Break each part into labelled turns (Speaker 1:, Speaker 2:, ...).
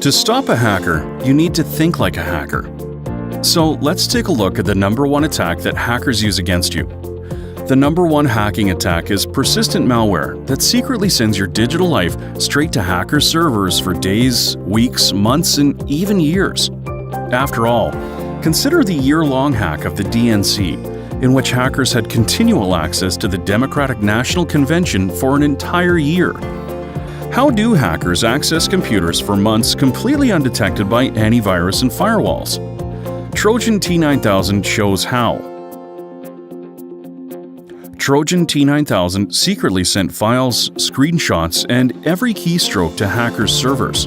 Speaker 1: To stop a hacker, you need to think like a hacker. So let's take a look at the number one attack that hackers use against you. The number one hacking attack is persistent malware that secretly sends your digital life straight to hacker servers for days, weeks, months, and even years. After all, consider the year-long hack of the DNC, in which hackers had continual access to the Democratic National Convention for an entire year. How do hackers access computers for months completely undetected by antivirus and firewalls? Trojan T9000 shows how. Trojan T9000 secretly sent files, screenshots, and every keystroke to hackers' servers.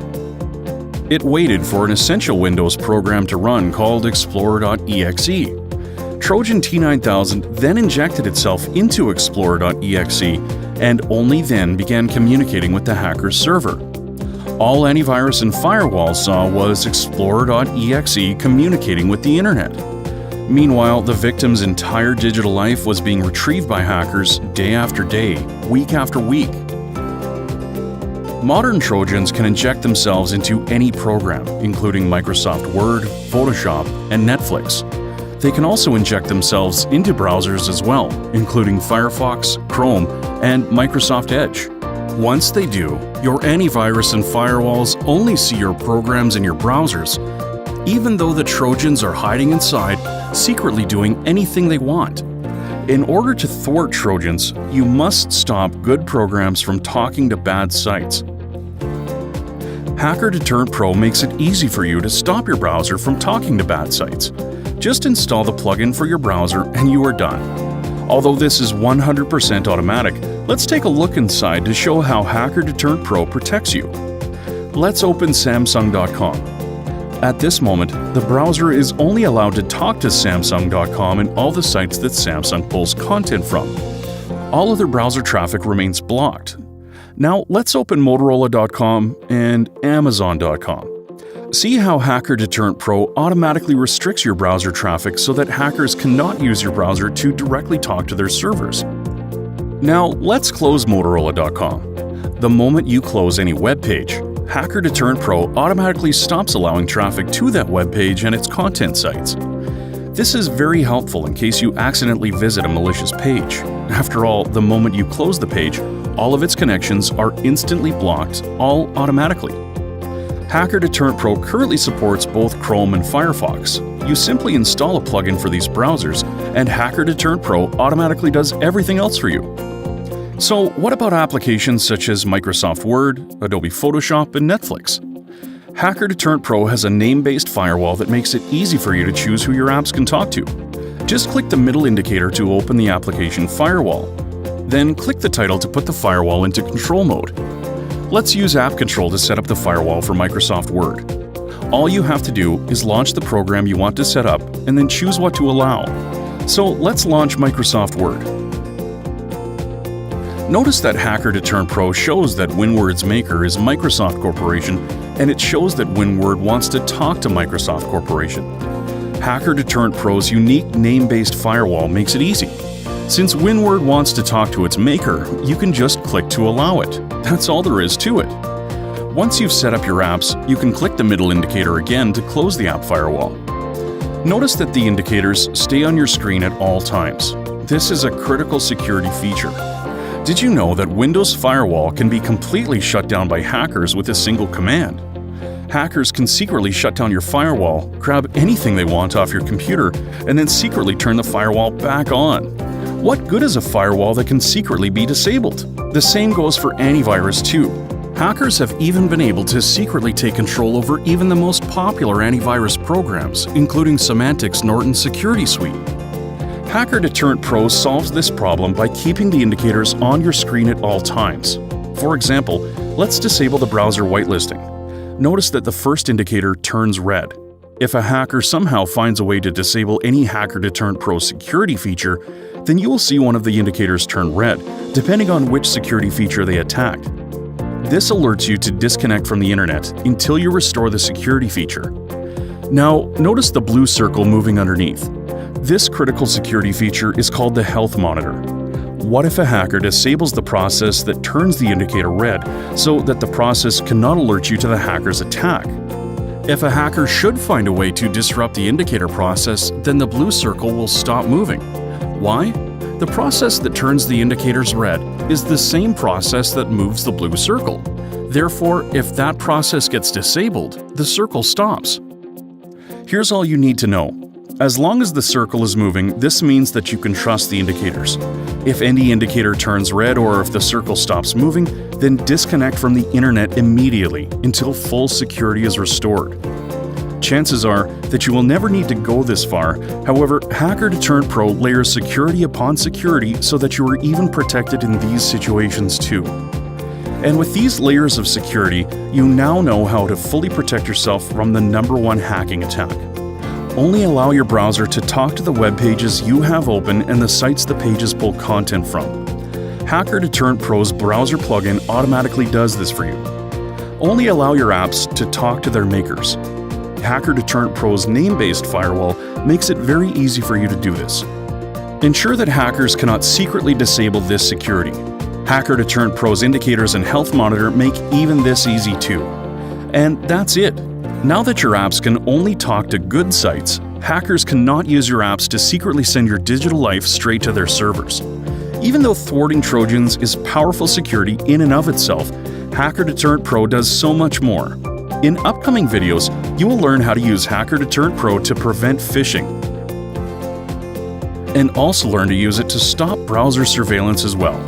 Speaker 1: It waited for an essential Windows program to run called Explorer.exe. Trojan T9000 then injected itself into Explorer.exe and only then began communicating with the hacker's server. All antivirus and firewall saw was Explorer.exe communicating with the internet. Meanwhile, the victim's entire digital life was being retrieved by hackers day after day, week after week. Modern Trojans can inject themselves into any program, including Microsoft Word, Photoshop, and Netflix. They can also inject themselves into browsers as well, including Firefox, Chrome, and Microsoft Edge. Once they do, your antivirus and firewalls only see your programs in your browsers, even though the Trojans are hiding inside, secretly doing anything they want. In order to thwart Trojans, you must stop good programs from talking to bad sites. Hacker Deterrent Pro makes it easy for you to stop your browser from talking to bad sites. Just install the plugin for your browser and you are done. Although this is 100% automatic, let's take a look inside to show how Hacker Deterrent Pro protects you. Let's open Samsung.com. At this moment, the browser is only allowed to talk to Samsung.com and all the sites that Samsung pulls content from. All other browser traffic remains blocked. Now let's open Motorola.com and Amazon.com. See how Hacker Deterrent Pro automatically restricts your browser traffic so that hackers cannot use your browser to directly talk to their servers. Now let's close Motorola.com. The moment you close any web page, Hacker Deterrent Pro automatically stops allowing traffic to that web page and its content sites. This is very helpful in case you accidentally visit a malicious page. After all, the moment you close the page, all of its connections are instantly blocked, all automatically. Hacker Deterrent Pro currently supports both Chrome and Firefox. You simply install a plugin for these browsers, and Hacker Deterrent Pro automatically does everything else for you. So what about applications such as Microsoft Word, Adobe Photoshop, and Netflix? Hacker Deterrent Pro has a name-based firewall that makes it easy for you to choose who your apps can talk to. Just click the middle indicator to open the application Firewall. Then click the title to put the firewall into control mode. Let's use App Control to set up the firewall for Microsoft Word. All you have to do is launch the program you want to set up and then choose what to allow. So let's launch Microsoft Word. Notice that Hacker Deterrent Pro shows that WinWord's maker is Microsoft Corporation, and it shows that WinWord wants to talk to Microsoft Corporation. Hacker Deterrent Pro's unique name-based firewall makes it easy. Since WinWord wants to talk to its maker, you can just click to allow it. That's all there is to it. Once you've set up your apps, you can click the middle indicator again to close the app firewall. Notice that the indicators stay on your screen at all times. This is a critical security feature. Did you know that Windows Firewall can be completely shut down by hackers with a single command? Hackers can secretly shut down your firewall, grab anything they want off your computer, and then secretly turn the firewall back on. What good is a firewall that can secretly be disabled? The same goes for antivirus too. Hackers have even been able to secretly take control over even the most popular antivirus programs, including Symantec's Norton Security Suite. Hacker Deterrent Pro solves this problem by keeping the indicators on your screen at all times. For example, let's disable the browser whitelisting. Notice that the first indicator turns red. If a hacker somehow finds a way to disable any Hacker Deterrent Pro security feature, then you will see one of the indicators turn red, depending on which security feature they attacked. This alerts you to disconnect from the internet until you restore the security feature. Now, notice the blue circle moving underneath. This critical security feature is called the Health Monitor. What if a hacker disables the process that turns the indicator red so that the process cannot alert you to the hacker's attack? If a hacker should find a way to disrupt the indicator process, then the blue circle will stop moving. Why? The process that turns the indicators red is the same process that moves the blue circle. Therefore, if that process gets disabled, the circle stops. Here's all you need to know. As long as the circle is moving, this means that you can trust the indicators. If any indicator turns red or if the circle stops moving, then disconnect from the internet immediately until full security is restored. Chances are that you will never need to go this far. However, Hacker Deterrent Pro layers security upon security so that you are even protected in these situations too. And with these layers of security, you now know how to fully protect yourself from the #1 hacking attack. Only allow your browser to talk to the web pages you have open and the sites the pages pull content from. Hacker Deterrent Pro's browser plugin automatically does this for you. Only allow your apps to talk to their makers. Hacker Deterrent Pro's name-based firewall makes it very easy for you to do this. Ensure that hackers cannot secretly disable this security. Hacker Deterrent Pro's indicators and health monitor make even this easy too. And that's it. Now that your apps can only talk to good sites, hackers cannot use your apps to secretly send your digital life straight to their servers. Even though thwarting Trojans is powerful security in and of itself, Hacker Deterrent Pro does so much more. In upcoming videos, you will learn how to use Hacker Deterrent Pro to prevent phishing, and also learn to use it to stop browser surveillance as well.